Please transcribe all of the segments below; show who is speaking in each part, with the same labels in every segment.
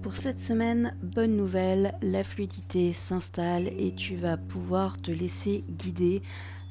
Speaker 1: Pour cette semaine, bonne nouvelle, la fluidité s'installe et tu vas pouvoir te laisser guider.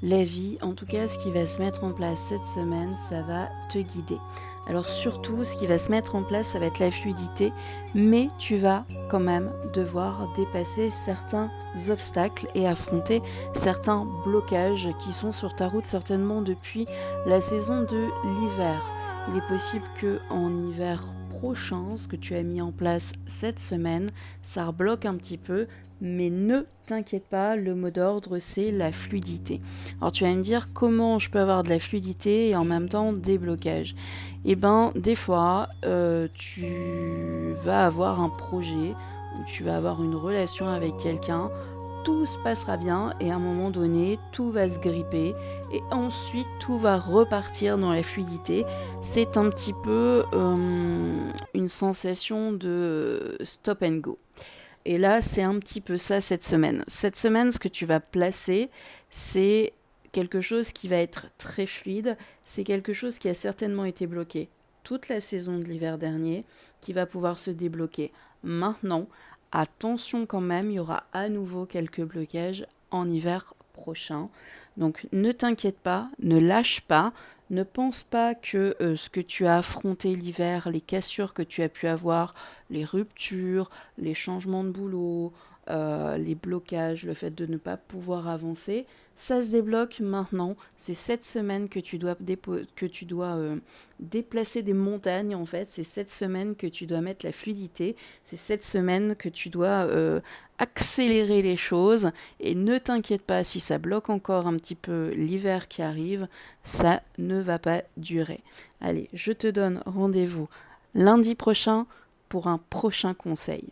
Speaker 1: La vie, en tout cas ce qui va se mettre en place cette semaine, ça va te guider. Alors surtout, ce qui va se mettre en place, ça va être la fluidité, mais tu vas quand même devoir dépasser certains obstacles et affronter certains blocages qui sont sur ta route certainement depuis la saison de l'hiver. Il est possible que en hiver prochain, ce que tu as mis en place cette semaine, ça rebloque un petit peu, mais ne t'inquiète pas, le mot d'ordre c'est la fluidité. Alors tu vas me dire comment je peux avoir de la fluidité et en même temps des blocages. Et ben des fois tu vas avoir un projet ou tu vas avoir une relation avec quelqu'un, tout se passera bien et à un moment donné tout va se gripper et ensuite tout va repartir dans la fluidité. C'est un petit peu une sensation de stop and go. Et là c'est un petit peu ça cette semaine. Cette semaine ce que tu vas placer c'est quelque chose qui va être très fluide, c'est quelque chose qui a certainement été bloqué toute la saison de l'hiver dernier, qui va pouvoir se débloquer maintenant. Attention quand même, il y aura à nouveau quelques blocages en hiver prochain. Donc ne t'inquiète pas, ne lâche pas, ne pense pas que ce que tu as affronté l'hiver, les cassures que tu as pu avoir, les ruptures, les changements de boulot, les blocages, le fait de ne pas pouvoir avancer, ça se débloque maintenant. C'est cette semaine que tu dois, déplacer des montagnes en fait. C'est cette semaine que tu dois mettre la fluidité. C'est cette semaine que tu dois accélérer les choses. Et ne t'inquiète pas si ça bloque encore un petit peu l'hiver qui arrive, ça ne va pas durer. Allez, je te donne rendez-vous lundi prochain pour un prochain conseil.